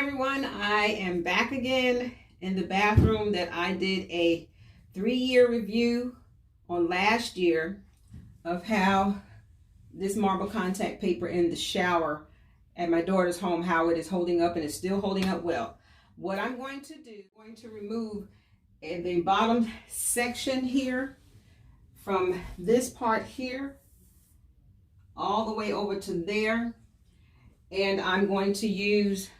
everyone, I am back again in the bathroom that I did a 3-year review on last year of how this marble contact paper in the shower at my daughter's home, how it is holding up, and it's still holding up well. What I'm going to do, I'm going to remove the bottom section here from this part here all the way over to there, and I'm going to use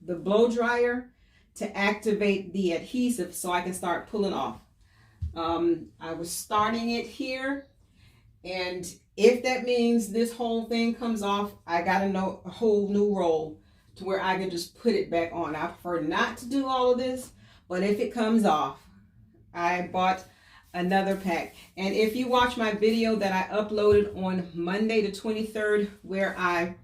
the blow dryer to activate the adhesive so I can start pulling off. I was starting it here, and if that means this whole thing comes off, I gotta know a whole new roll to where I can just put it back on. I prefer not to do all of this, but if it comes off, I bought another pack. And if you watch my video that I uploaded on Monday the 23rd, where I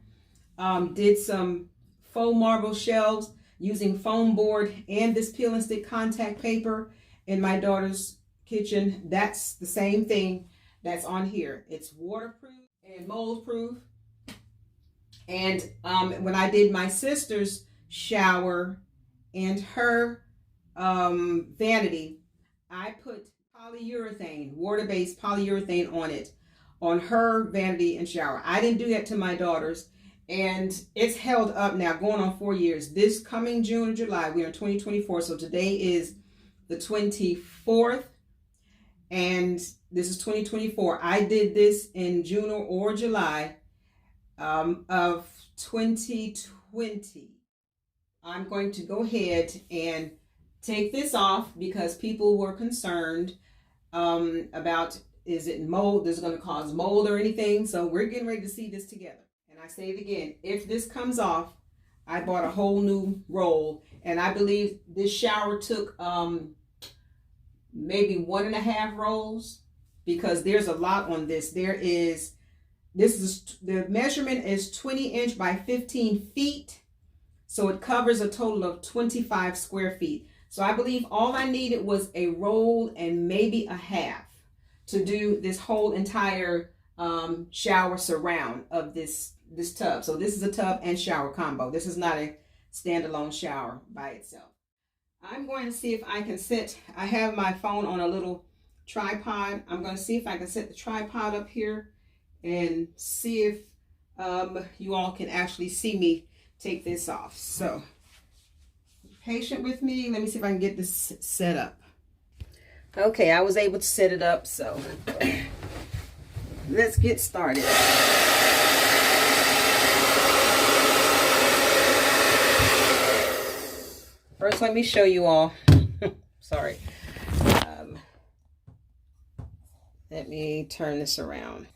did some faux marble shelves using foam board and this peel and stick contact paper in my daughter's kitchen, that's the same thing that's on here. It's waterproof and mold proof. And when I did my sister's shower and her vanity, I put polyurethane, water-based polyurethane on it, on her vanity and shower. I didn't do that to my daughter's, and it's held up now, going on 4 years. This coming June or July, we're in 2024, so today is the 24th, and this is 2024. I did this in June or July of 2020. I'm going to go ahead and take this off because people were concerned about, is it mold? This is going to cause mold or anything. So we're getting ready to see this together. And I say it again, if this comes off, I bought a whole new roll, and I believe this shower took maybe 1.5 rolls, because there's a lot on this. The measurement is 20 inch by 15 feet. So it covers a total of 25 square feet. So I believe all I needed was a roll and maybe a half to do this whole entire shower surround of this tub. So this is a tub and shower combo. This is not a standalone shower by itself. I'm going to see if I can I have my phone on a little tripod. I'm going to see if I can set the tripod up here and see if you all can actually see me take this off. So be patient with me. Let me see if I can get this set up. Okay, I was able to set it up, so let's get started. First, let me show you all. Sorry. Let me turn this around.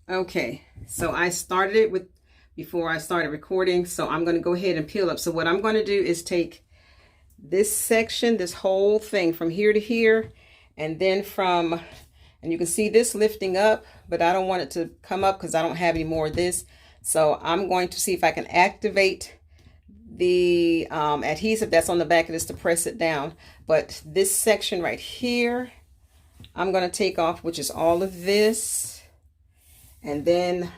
Okay, so I started it before I started recording, so I'm going to go ahead and peel up. So what I'm going to do is take this section, this whole thing from here to here, and then and you can see this lifting up, but I don't want it to come up because I don't have any more of this. So I'm going to see if I can activate the adhesive that's on the back of this to press it down. But this section right here, I'm going to take off, which is all of this, and then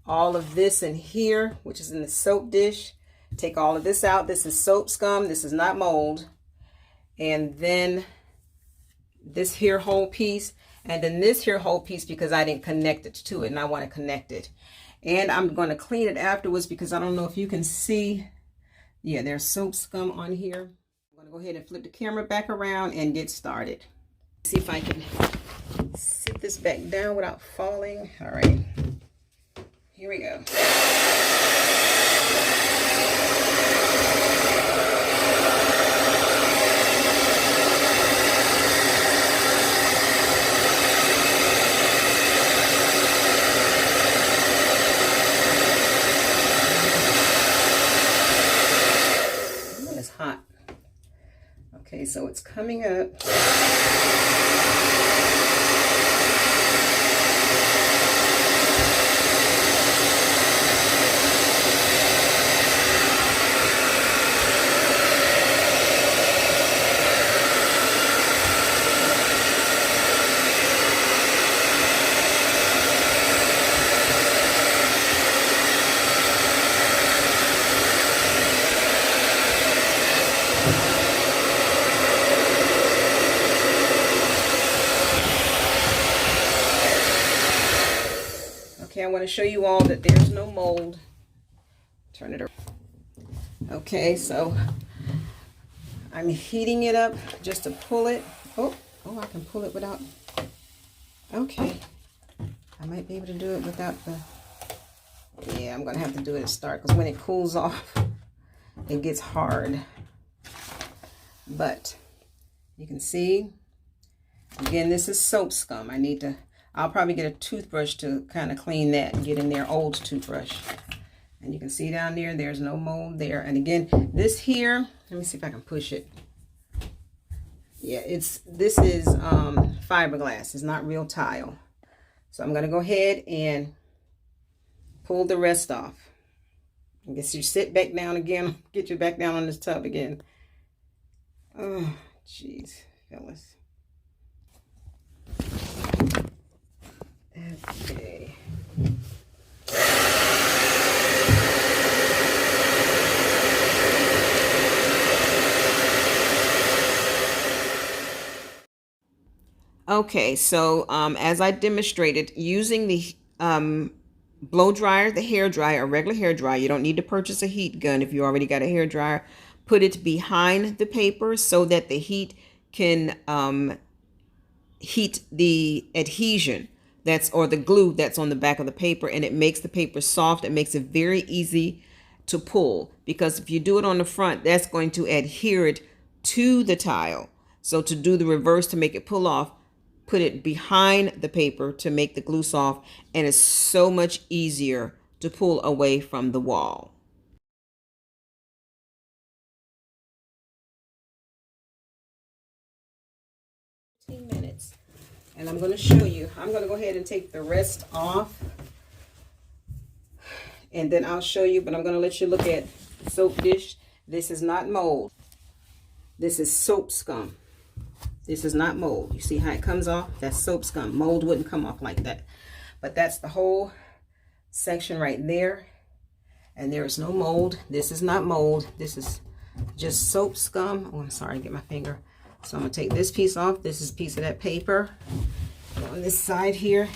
all of this in here, which is in the soap dish. Take all of this out. This is soap scum. This is not mold. And then this here whole piece, and then this here whole piece, because I didn't connect it to it and I want to connect it. And I'm going to clean it afterwards because I don't know if you can see. Yeah, there's soap scum on here. I'm going to go ahead and flip the camera back around and get started. See if I can sit this back down without falling. All right, here we go. It's hot. Okay, so it's coming up. want to show you all that there's no mold. Turn it around. Okay, so I'm heating it up just to pull it. Oh, I can pull it without. Okay, I might be able to do it without the. Yeah, I'm gonna have to do it at start because when it cools off, it gets hard. But you can see, again, this is soap scum. I'll probably get a toothbrush to kind of clean that and get in there, old toothbrush. And you can see down there, there's no mold there. And again, this here, let me see if I can push it. Yeah, this is fiberglass. It's not real tile. So I'm gonna go ahead and pull the rest off. I guess you sit back down again. Get you back down on this tub again. Oh, jeez, fellas. Okay. Okay, so as I demonstrated, using the blow dryer, the hair dryer, a regular hair dryer, you don't need to purchase a heat gun if you already got a hair dryer. Put it behind the paper so that the heat can heat the adhesion or the glue that's on the back of the paper, and it makes the paper soft. It makes it very easy to pull, because if you do it on the front, that's going to adhere it to the tile. So to do the reverse, to make it pull off, put it behind the paper to make the glue soft, and it's so much easier to pull away from the wall. Minutes, and I'm going to show you. I'm going to go ahead and take the rest off, and then I'll show you, but I'm going to let you look at the soap dish. This is not mold. This is soap scum. This is not mold. You see how it comes off? That's soap scum. Mold wouldn't come off like that. But that's the whole section right there, and there is no mold. This is not mold. This is just soap scum. Oh, I'm sorry, get my finger. So I'm going to take this piece off. This is a piece of that paper. And on this side here,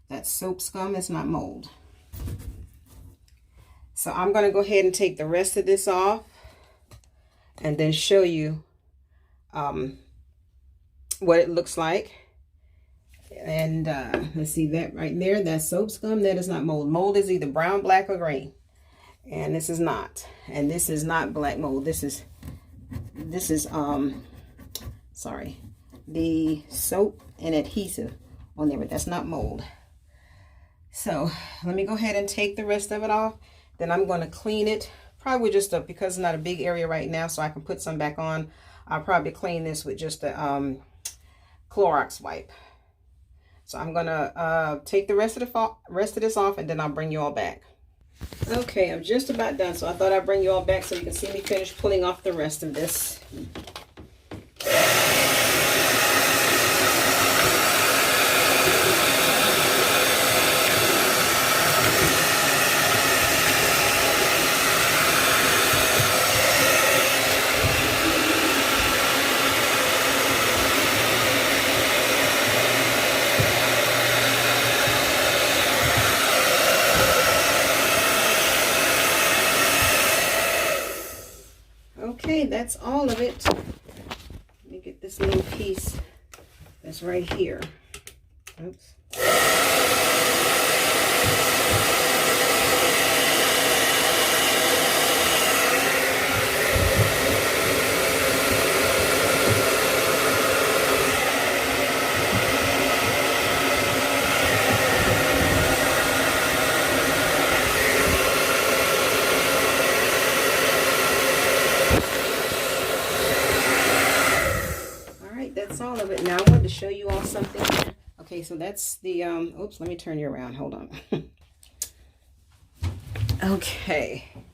that's soap scum. It's not mold. So I'm going to go ahead and take the rest of this off and then show you what it looks like. And let's see that right there. That's soap scum. That is not mold. Mold is either brown, black, or green. And this is not. And this is not black mold. This is sorry, the soap and adhesive on there, but that's not mold. So let me go ahead and take the rest of it off. Then I'm going to clean it, probably just because it's not a big area right now, so I can put some back on. I'll probably clean this with just a Clorox wipe. So I'm gonna take the rest of this off, and then I'll bring you all back. Okay, I'm just about done, so I thought I'd bring you all back so you can see me finish pulling off the rest of this. Okay, that's all of it. Let me get this little piece that's right here. Oops. That's all of it. Now I wanted to show you all something. Okay, so that's the oops, let me turn you around. Hold on. Okay,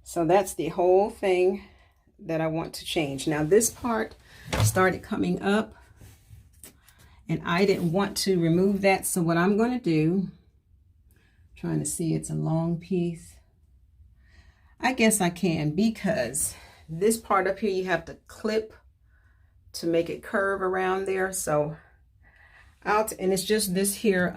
so that's the whole thing that I want to change. Now this part started coming up and I didn't want to remove that, so what I'm going to do, trying to see, it's a long piece. I guess I can, because this part up here you have to clip to make it curve around there. So out, and it's just this here,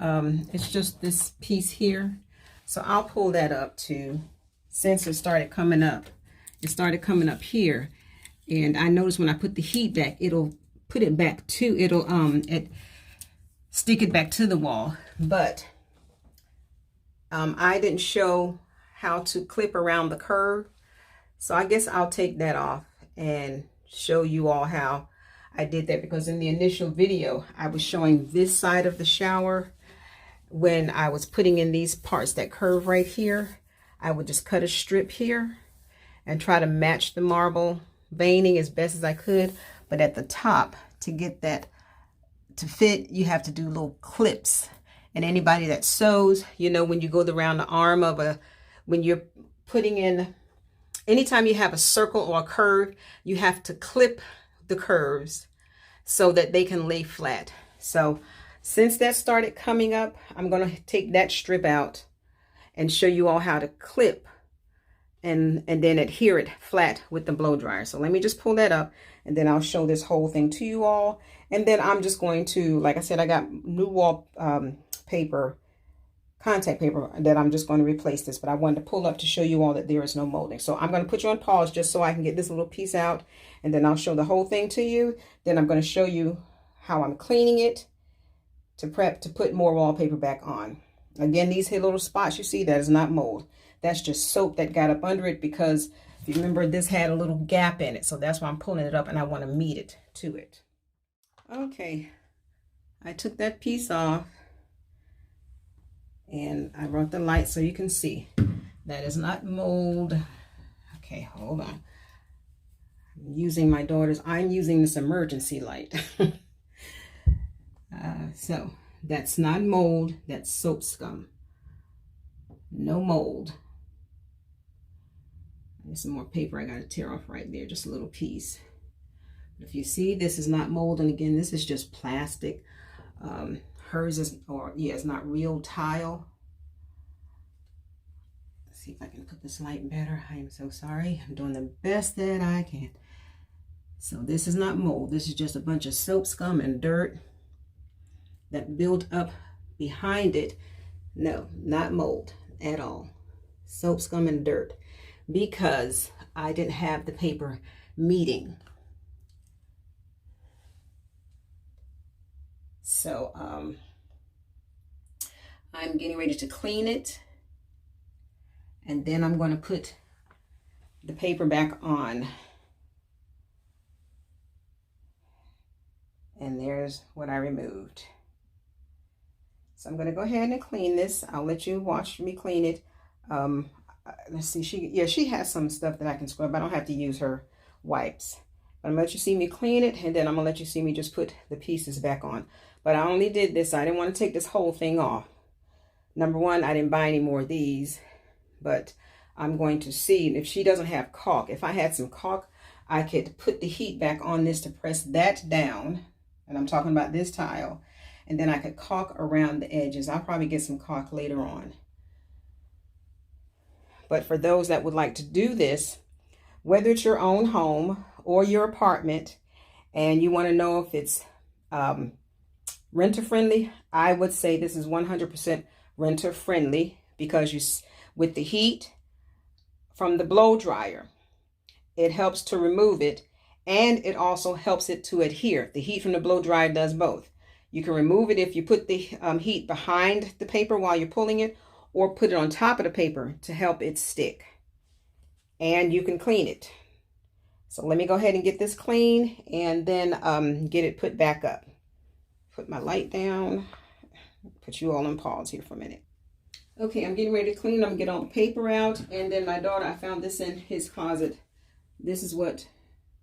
it's just this piece here. So I'll pull that up too, since it started coming up. It started coming up here, and I noticed when I put the heat back, it'll put it back to, it'll stick it back to the wall. But I didn't show how to clip around the curve, so I guess I'll take that off and show you all how I did that, because in the initial video I was showing this side of the shower. When I was putting in these parts that curve right here, I would just cut a strip here and try to match the marble veining as best as I could. But at the top, to get that to fit, you have to do little clips. And anybody that sews, you know, when you go around the arm of a, when you're putting in, anytime you have a circle or a curve, you have to clip the curves so that they can lay flat. So since that started coming up, I'm going to take that strip out and show you all how to clip and then adhere it flat with the blow dryer. So let me just pull that up, and then I'll show this whole thing to you all. And then I'm just going to, like I said, I got new wall paper, contact paper, that I'm just going to replace this, but I wanted to pull up to show you all that there is no molding. So I'm going to put you on pause just so I can get this little piece out, and then I'll show the whole thing to you. Then I'm going to show you how I'm cleaning it to prep to put more wallpaper back on. Again, these here little spots you see, that is not mold. That's just soap that got up under it, because if you remember, this had a little gap in it. So that's why I'm pulling it up, and I want to meet it to it. Okay, I took that piece off, and I brought the light so you can see. That is not mold. Okay, hold on. I'm using my daughter's, I'm using this emergency light. So that's not mold, that's soap scum. No mold. There's some more paper I got to tear off right there, just a little piece. But if you see, this is not mold, and again, this is just plastic. Hers is, or yeah, it's not real tile. Let's see if I can put this light better. I am so sorry. I'm doing the best that I can. So this is not mold. This is just a bunch of soap scum and dirt that built up behind it. No, not mold at all. Soap scum and dirt, because I didn't have the paper meeting. So I'm getting ready to clean it, and then I'm going to put the paper back on. And there's what I removed. So I'm going to go ahead and clean this. I'll let you watch me clean it. Let's see, she has some stuff that I can scrub. I don't have to use her wipes. But I'm going to let you see me clean it, and then I'm going to let you see me just put the pieces back on. But I only did this. I didn't want to take this whole thing off. Number one, I didn't buy any more of these. But I'm going to see if she doesn't have caulk. If I had some caulk, I could put the heat back on this to press that down. And I'm talking about this tile. And then I could caulk around the edges. I'll probably get some caulk later on. But for those that would like to do this, whether it's your own home or your apartment, and you want to know if it's renter friendly, I would say this is 100% renter friendly, because with the heat from the blow dryer, it helps to remove it, and it also helps it to adhere. The heat from the blow dryer does both. You can remove it if you put the heat behind the paper while you're pulling it, or put it on top of the paper to help it stick. And you can clean it. So let me go ahead and get this clean, and then get it put back up. Put my light down. Put you all on pause here for a minute. Okay, I'm getting ready to clean. I'm gonna get all the paper out, and then my daughter, I found this in his closet. This is what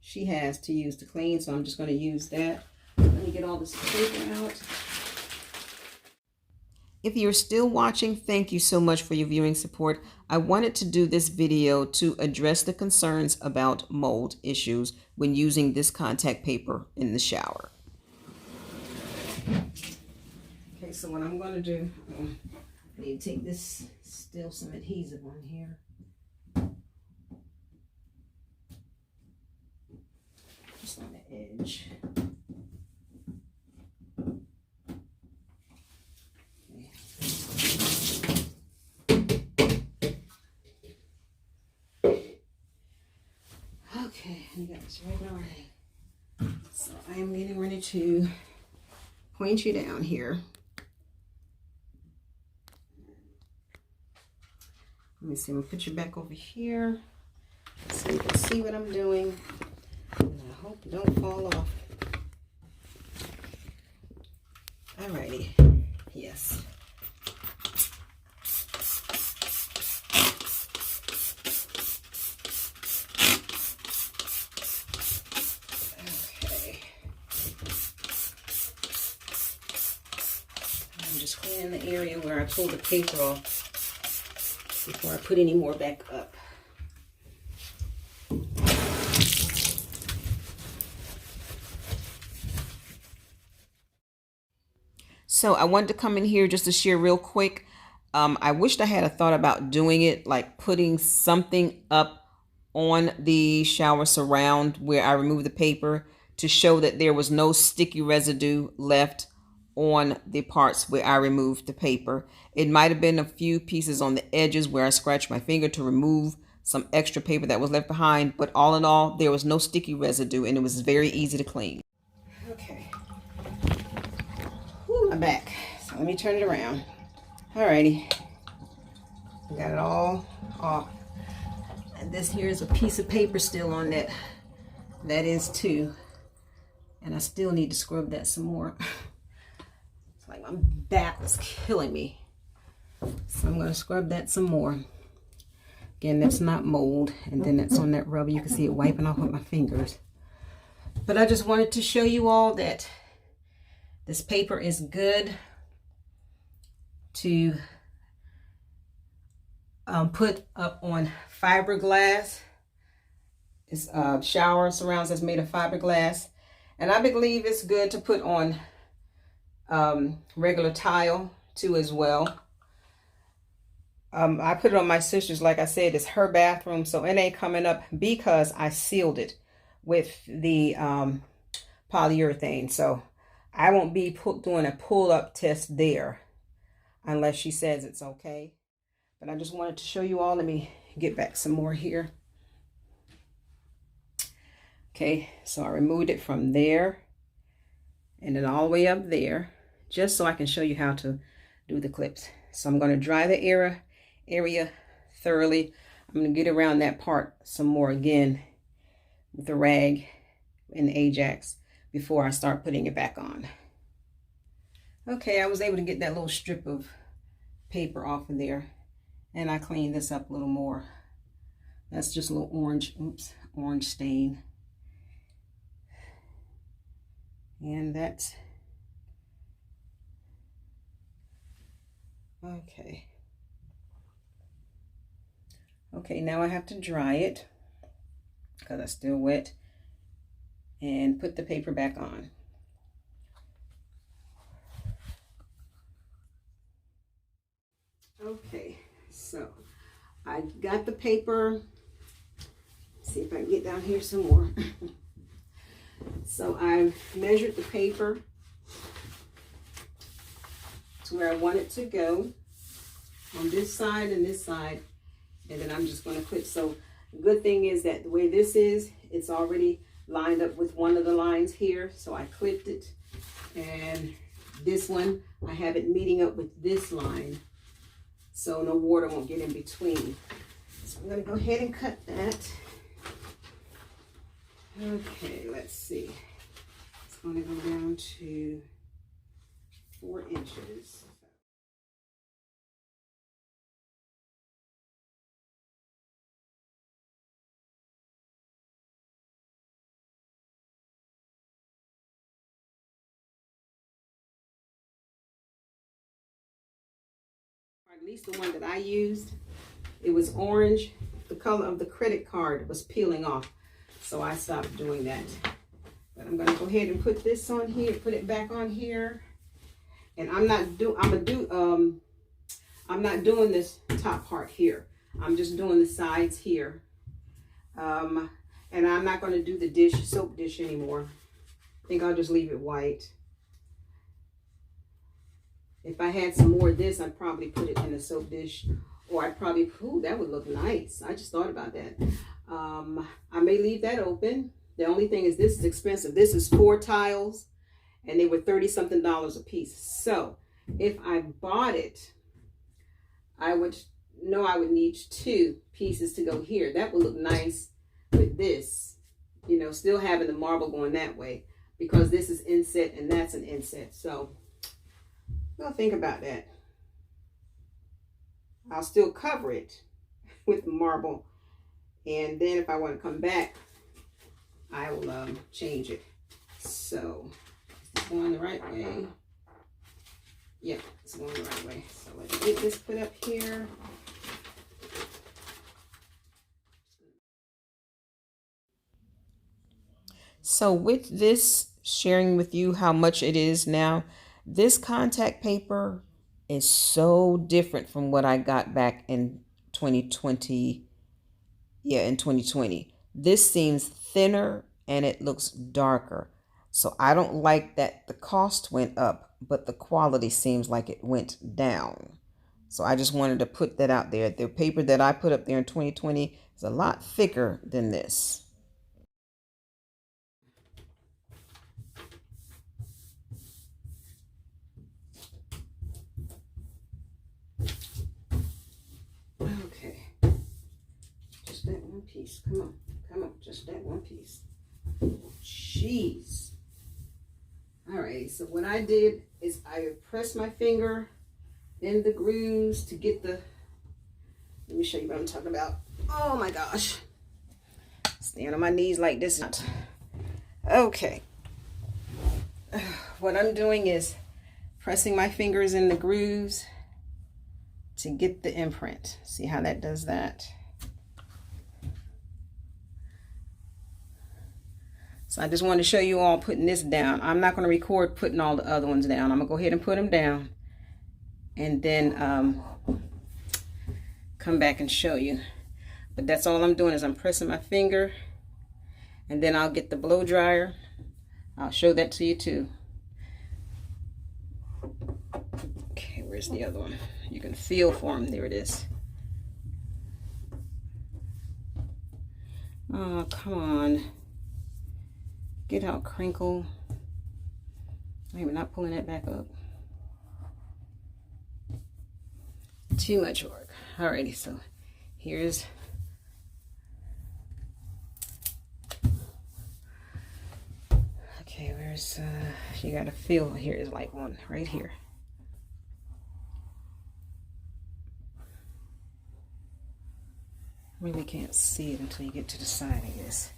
she has to use to clean, so I'm just going to use that. Let me get all this paper out. If you're still watching, thank you so much for your viewing support. I wanted to do this video to address the concerns about mold issues when using this contact paper in the shower. Okay, so what I'm going to do, I need to take this, still some adhesive on here. Just on the edge. You got this regular way. So I am getting ready to point you down here. Let me see, I'm gonna put you back over here so you can see what I'm doing. And I hope it don't fall off. Alrighty, yes. Okay. I'm just cleaning the area where I pulled the paper off before I put any more back up. So I wanted to come in here just to share real quick. I wished I had a thought about doing it, like putting something up on the shower surround where I removed the paper to show that there was no sticky residue left on the parts where I removed the paper. It might have been a few pieces on the edges where I scratched my finger to remove some extra paper that was left behind, but all in all, there was no sticky residue and it was very easy to clean. Okay. Whew, my back. So let me turn it around. Alrighty. Got it all off. And this here is a piece of paper still on that. That is too. And I still need to scrub that some more. It's like my back was killing me. So I'm going to scrub that some more. Again, that's not mold. And then that's on that rubber. You can see it wiping off with my fingers. But I just wanted to show you all that this paper is good to put up on fiberglass. It's shower surrounds that's made of fiberglass. And I believe it's good to put on regular tile too as well. I put it on my sister's, like I said, it's her bathroom, so it ain't coming up because I sealed it with the polyurethane. So I won't be doing a pull-up test there unless she says it's okay. But I just wanted to show you all. Let me get back some more here. Okay, so I removed it from there and then all the way up there, just so I can show you how to do the clips. So I'm going to dry the area thoroughly. I'm going to get around that part some more again with the rag and the Ajax before I start putting it back on. Okay, I was able to get that little strip of paper off of there, and I cleaned this up a little more. That's just a little orange, orange stain. And that's okay. Okay, now I have to dry it because it's still wet and put the paper back on. Okay, so I got the paper. Let's see if I can get down here some more. So I've measured the paper to where I want it to go on this side and this side. And then I'm just going to clip. So the good thing is that the way this is, it's already lined up with one of the lines here. So I clipped it. And this one, I have it meeting up with this line, so no water won't get in between. So I'm going to go ahead and cut that. Okay, let's see. It's going to go down to 4 inches. At least the one that I used, it was orange. The color of the credit card was peeling off, so I stopped doing that. But I'm going to go ahead and put this on here, put it back on here. And I'm not doing this top part here. I'm just doing the sides here. And I'm not going to do the soap dish anymore. I think I'll just leave it white. If I had some more of this, I'd probably put it in a soap dish Or I'd probably, ooh, that would look nice. I just thought about that. I may leave that open. The only thing is this is expensive. This is 4 tiles and they were $30-something a piece. So if I bought it, I would know I would need 2 pieces to go here. That would look nice with this, you know, still having the marble going that way, because this is inset and that's an inset. So we'll think about that. I'll still cover it with marble, and then if I want to come back, I will change it. So it's going the right way. Yep, it's going the right way. So let's get this put up here. So with this, sharing with you how much it is now, this contact paper is so different from what I got back in 2020. Yeah, in 2020. This seems thinner and it looks darker. So I don't like that the cost went up, but the quality seems like it went down. So I just wanted to put that out there. The paper that I put up there in 2020 is a lot thicker than this. Okay, just that one piece. Come on, just that one piece. Jeez. All right, so what I did is I pressed my finger in the grooves to get the, let me show you what I'm talking about. Oh my gosh. Stand on my knees like this. Okay. What I'm doing is pressing my fingers in the grooves to get the imprint. See how that does that? So I just wanted to show you all putting this down. I'm not going to record putting all the other ones down. I'm going to go ahead and put them down and then come back and show you. But that's all I'm doing is I'm pressing my finger, and then I'll get the blow dryer. I'll show that to you too. Okay, where's the other one? You can feel for them. There it is. Oh, come on. Get out, crinkle. Maybe not pulling that back up. Too much work. Alrighty, so here's okay, where's you gotta feel, here is like one right here. Really can't see it until you get to the side, I guess.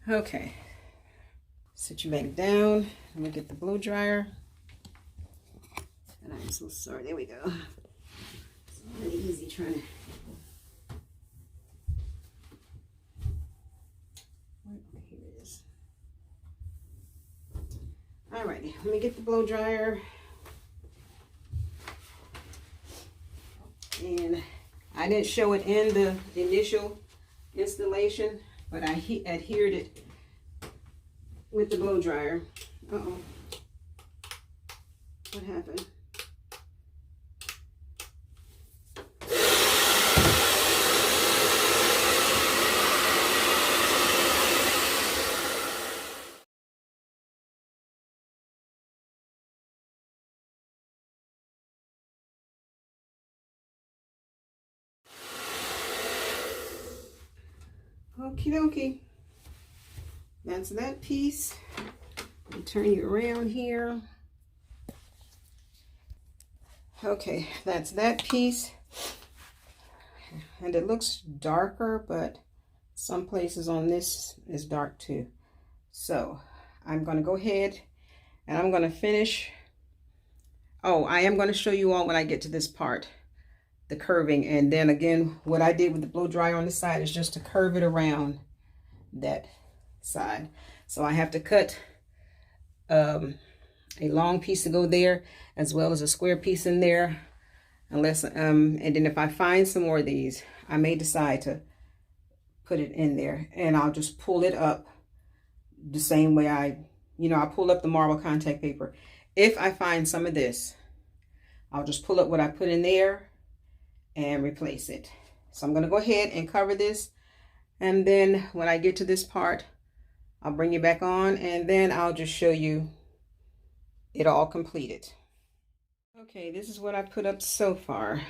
Okay, sit you back down. Let me get the blow dryer. And I'm so sorry. There we go. It's not easy trying to. Here it is. Alrighty, let me get the blow dryer. And I didn't show it in the initial installation, but I adhered it with the blow dryer. Uh-oh. What happened? Okie dokie. That's that piece. Let me turn you around here. Okay, that's that piece. And it looks darker, but some places on this is dark too. So I'm going to go ahead and I'm going to finish. Oh, I am going to show you all when I get to this part, the curving. And then again, what I did with the blow dryer on the side is just to curve it around that side. So I have to cut a long piece to go there, as well as a square piece in there, unless and then if I find some more of these, I may decide to put it in there, and I'll just pull it up the same way I pull up the marble contact paper. If I find some of this, I'll just pull up what I put in there and replace it. So I'm going to go ahead and cover this, and then when I get to this part, I'll bring it back on, and then I'll just show you it all completed. Okay, this is what I put up so far.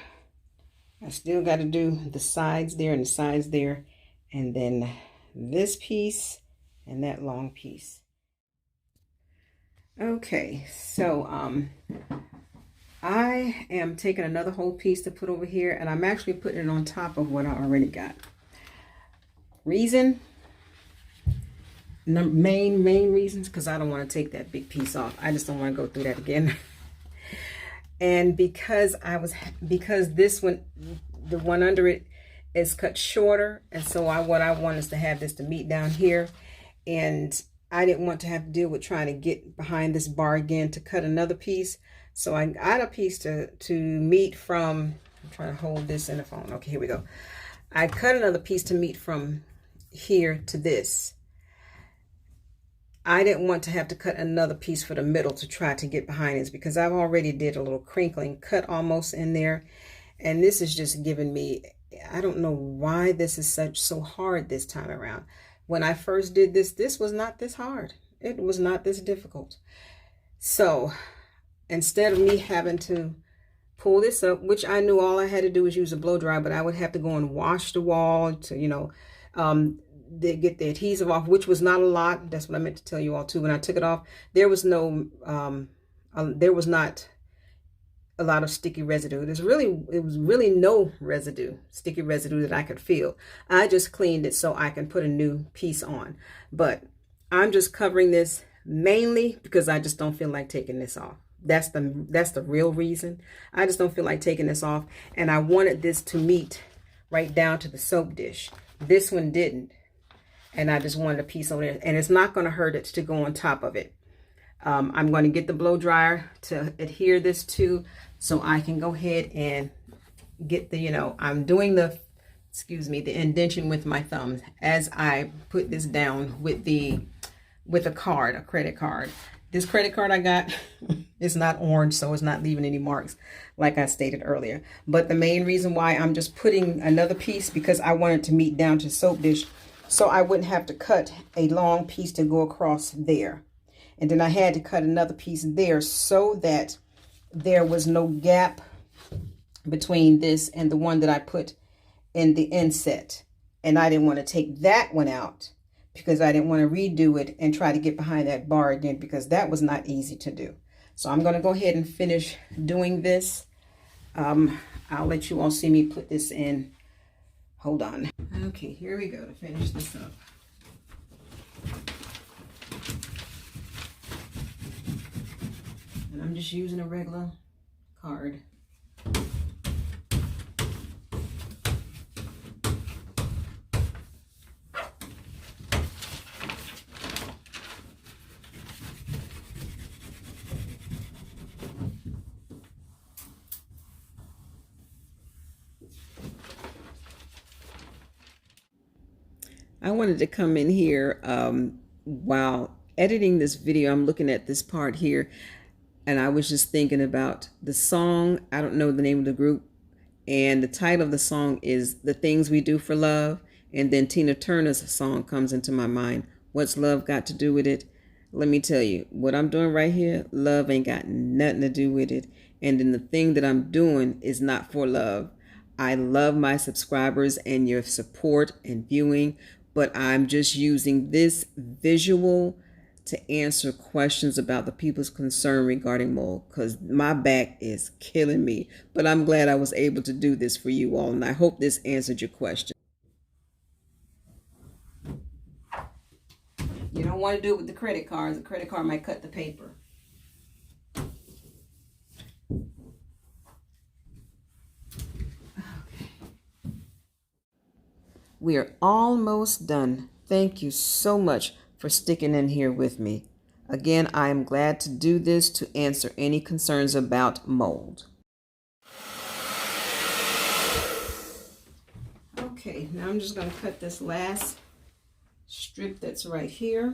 I still got to do the sides there and the sides there, and then this piece and that long piece. Okay, so I am taking another whole piece to put over here, and I'm actually putting it on top of what I already got. Reason, main reasons, because I don't want to take that big piece off. I just don't want to go through that again. And because this one, the one under it, is cut shorter, and so what I want is to have this to meet down here, and I didn't want to have to deal with trying to get behind this bar again to cut another piece. So I got a piece to meet from, I'm trying to hold this in the phone. Okay, here we go. I cut another piece to meet from here to this. I didn't want to have to cut another piece for the middle to try to get behind this, because I've already did a little crinkling cut almost in there. And this is just giving me, I don't know why this is so hard this time around. When I first did this was not this hard. It was not this difficult. So instead of me having to pull this up, which I knew all I had to do was use a blow dryer, but I would have to go and wash the wall to, get the adhesive off, which was not a lot. That's what I meant to tell you all too. When I took it off, there was not a lot of sticky residue. It was really no sticky residue that I could feel. I just cleaned it so I can put a new piece on. But I'm just covering this mainly because I just don't feel like taking this off. That's the real reason. I just don't feel like taking this off, and I wanted this to meet right down to the soap dish. This one didn't, and I just wanted a piece on there, and it's not going to hurt it to go on top of it. I'm going to get the blow dryer to adhere this to, so I can go ahead and get the, I'm doing the indentation with my thumbs as I put this down with a credit card. This credit card I got is not orange, so it's not leaving any marks like I stated earlier. But the main reason why I'm just putting another piece, because I wanted to meet down to soap dish, so I wouldn't have to cut a long piece to go across there. And then I had to cut another piece there so that there was no gap between this and the one that I put in the inset. And I didn't want to take that one out because I didn't want to redo it and try to get behind that bar again, because that was not easy to do. So I'm going to go ahead and finish doing this. I'll let you all see me put this in. Hold on. Okay, here we go to finish this up. And I'm just using a regular card. I wanted to come in here while editing this video. I'm looking at this part here, and I was just thinking about the song. I don't know the name of the group, and the title of the song is The Things We Do for Love. And then Tina Turner's song comes into my mind. What's love got to do with it? Let me tell you, what I'm doing right here, love ain't got nothing to do with it. And then the thing that I'm doing is not for love. I love my subscribers and your support and viewing, but I'm just using this visual to answer questions about the people's concern regarding mold, because my back is killing me. But I'm glad I was able to do this for you all, and I hope this answered your question. You don't want to do it with the credit cards. The credit card might cut the paper. We are almost done. Thank you so much for sticking in here with me. Again, I am glad to do this to answer any concerns about mold. Okay, now I'm just going to cut this last strip that's right here.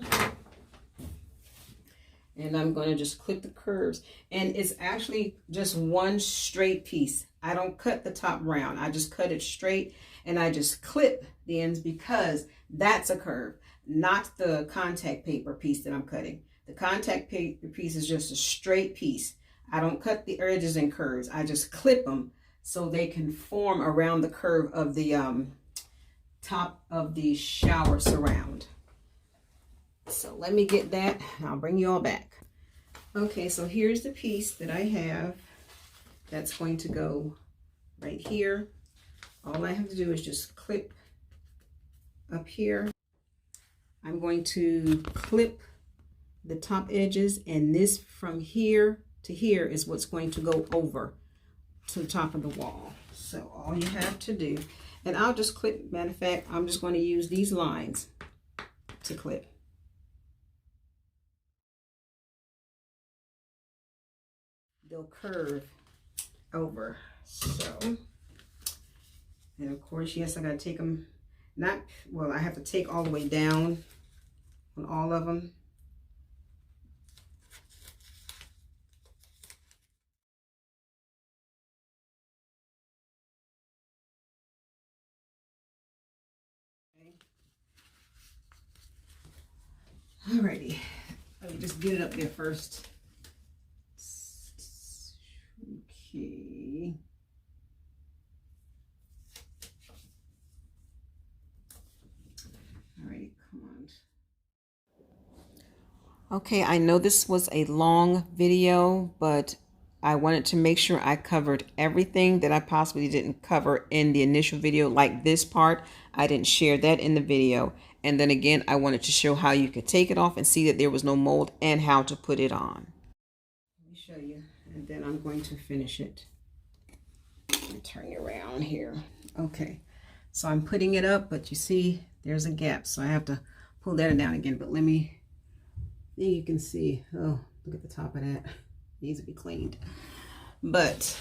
And I'm going to just clip the curves. And it's actually just one straight piece. I don't cut the top round. I just cut it straight and I just clip the ends because that's a curve, not the contact paper piece that I'm cutting. The contact paper piece is just a straight piece. I don't cut the edges in curves. I just clip them so they can form around the curve of the top of the shower surround. So let me get that and I'll bring you all back. Okay, so here's the piece that I have that's going to go right here. All I have to do is just clip up here. I'm going to clip the top edges, and this from here to here is what's going to go over to the top of the wall. So all you have to do, and I'll just clip, matter of fact, I'm just going to use these lines to clip. They'll curve over. So, and of course, yes, I got to take them, not, well, I have to take all the way down on all of them. Alrighty, let me just get it up there first. Okay. Alrighty, come on. Okay, I know this was a long video, but I wanted to make sure I covered everything that I possibly didn't cover in the initial video, like this part. I didn't share that in the video. And then again, I wanted to show how you could take it off and see that there was no mold and how to put it on. Let me show you, and then I'm going to finish it. Let me turn you around here. Okay, so I'm putting it up, but you see there's a gap, so I have to pull that down again. But let me, there you can see, oh, look at the top of that. Needs to be cleaned. But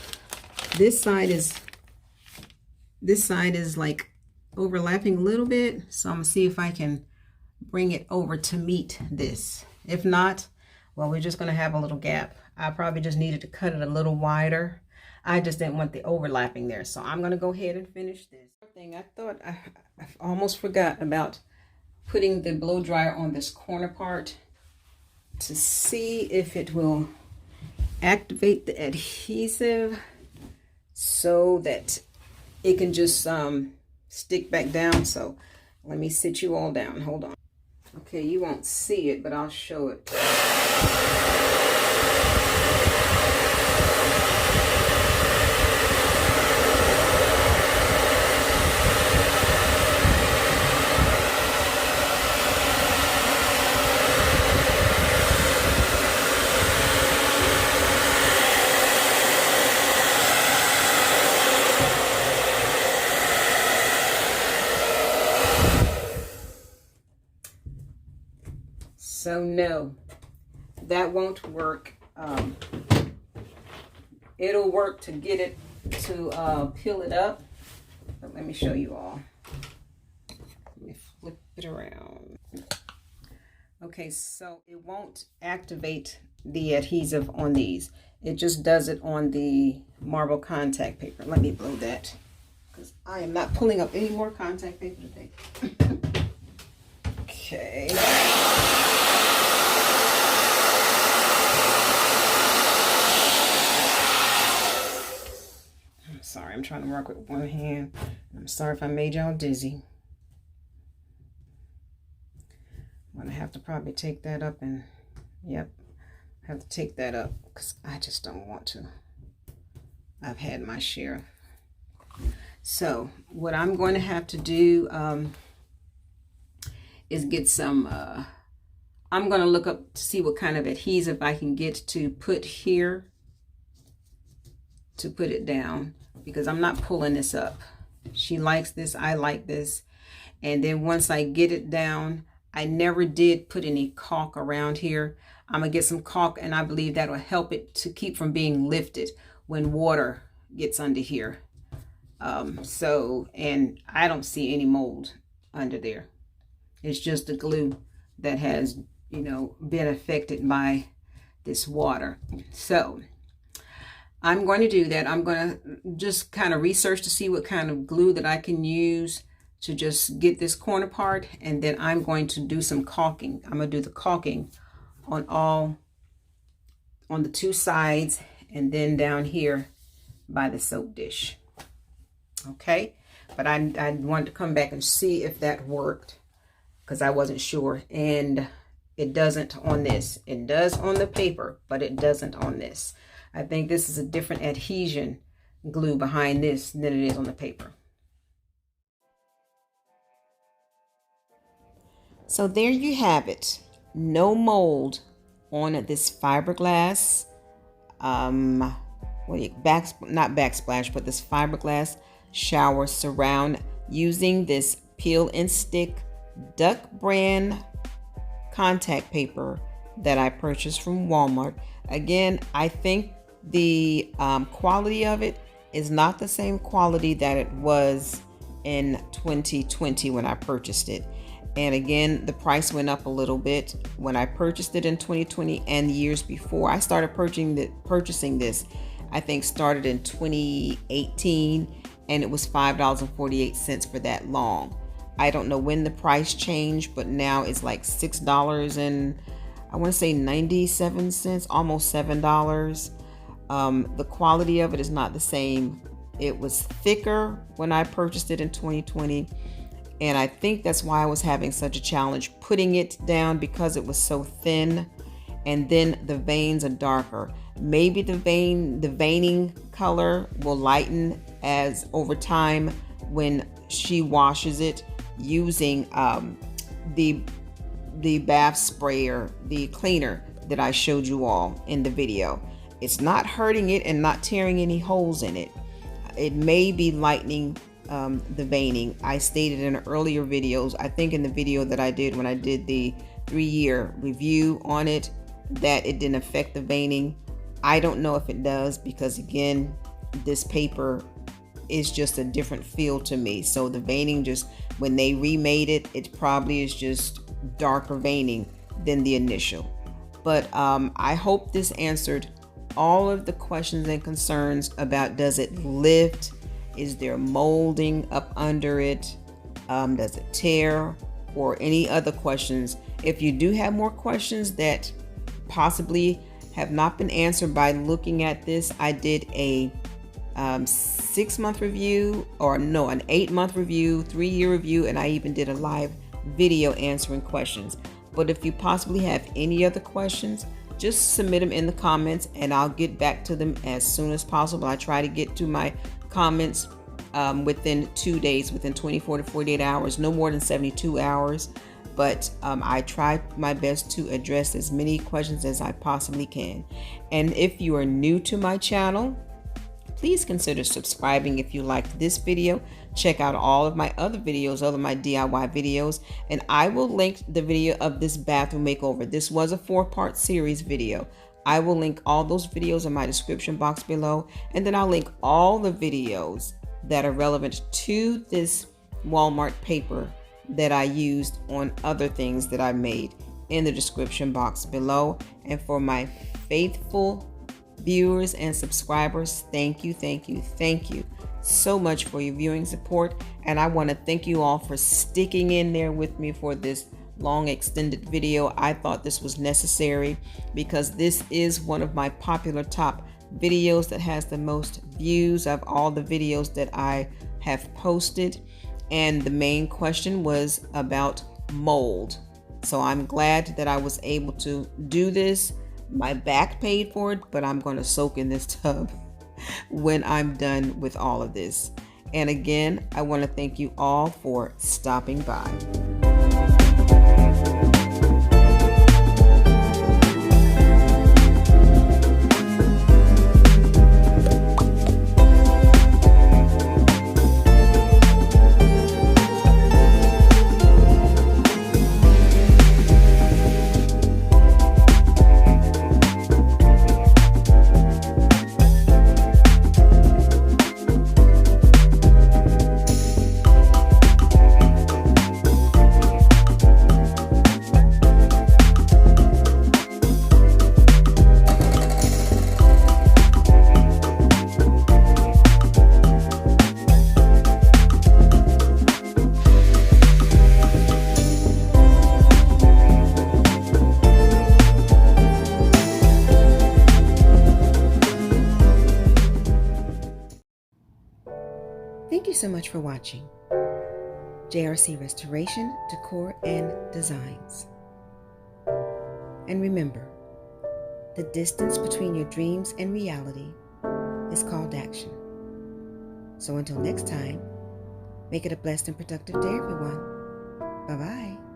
this side is like overlapping a little bit, so I'm gonna see if I can bring it over to meet this. If not, well, we're just gonna have a little gap. I probably just needed to cut it a little wider. I just didn't want the overlapping there, so I'm gonna go ahead and finish this thing. I thought I almost forgot about putting the blow dryer on this corner part to see if it will activate the adhesive so that it can just stick back down. So let me sit you all down. Hold on. Okay, you won't see it, but I'll show it. So no, that won't work. It'll work to get it to peel it up. But let me show you all. Let me flip it around. Okay, so it won't activate the adhesive on these. It just does it on the marble contact paper. Let me blow that because I am not pulling up any more contact paper today. Okay. Sorry, I'm trying to work with one hand. I'm sorry if I made y'all dizzy. I'm gonna have to probably take that up and, yep, have to take that up because I just don't want to. I've had my share. So what I'm going to have to do is get some, I'm going to look up to see what kind of adhesive I can get to put here to put it down, because I'm not pulling this up. She likes this, I like this. And then once I get it down, I never did put any caulk around here. I'm gonna get some caulk, and I believe that'll help it to keep from being lifted when water gets under here. And I don't see any mold under there. It's just the glue that has, you know, been affected by this water. So I'm going to do that. I'm going to just kind of research to see what kind of glue that I can use to just get this corner part. And then I'm going to do some caulking. I'm going to do the caulking on the two sides and then down here by the soap dish. Okay. But I wanted to come back and see if that worked, because I wasn't sure. And it doesn't on this. It does on the paper, but it doesn't on this. I think this is a different adhesion glue behind this than it is on the paper. So there you have it. No mold on this fiberglass, not backsplash, but this fiberglass shower surround using this peel and stick Duck brand contact paper that I purchased from Walmart. Again, I think the quality of it is not the same quality that it was in 2020 when I purchased it. And again, the price went up a little bit when I purchased it in 2020 and years before. I started purchasing this, I think started in 2018, and it was $5.48 for that long. I don't know when the price changed, but now it's like $6 and I want to say 97 cents, almost $7. The quality of it is not the same. It was thicker when I purchased it in 2020. And I think that's why I was having such a challenge putting it down, because it was so thin. And then the veins are darker. Maybe the veining color will lighten as over time when she washes it using the bath sprayer, the cleaner that I showed you all in the video. It's not hurting it and not tearing any holes in it. It may be lightening the veining. I stated in earlier videos, I think in the video that I did when I did the 3-year review on it, that it didn't affect the veining. I don't know if it does, because again, this paper is just a different feel to me. So the veining, just when they remade it, it probably is just darker veining than the initial. But I hope this answered all of the questions and concerns about, does it lift? Is there molding up under it? Does it tear? Or any other questions. If you do have more questions that possibly have not been answered by looking at this, I did a 6-month review, or no, an 8-month review, 3-year review, and I even did a live video answering questions. But if you possibly have any other questions, just submit them in the comments and I'll get back to them as soon as possible. I try to get to my comments within 2 days, within 24 to 48 hours, no more than 72 hours. But I try my best to address as many questions as I possibly can. And if you are new to my channel, please consider subscribing. If you liked this video, check out all of my other videos, all of my DIY videos, and I will link the video of this bathroom makeover. This was a 4-part series video. I will link all those videos in my description box below, and then I'll link all the videos that are relevant to this Walmart paper that I used on other things that I made in the description box below. And for my faithful viewers and subscribers, thank you so much for your viewing support. And I want to thank you all for sticking in there with me for this long extended video. I thought this was necessary because this is one of my popular top videos that has the most views of all the videos that I have posted. And the main question was about mold. So I'm glad that I was able to do this. My back paid for it, but I'm going to soak in this tub when I'm done with all of this. And again, I want to thank you all for stopping by. so much for watching. JRC Restoration, Decor, and Designs. And remember, the distance between your dreams and reality is called action. So until next time, make it a blessed and productive day, everyone. Bye-bye.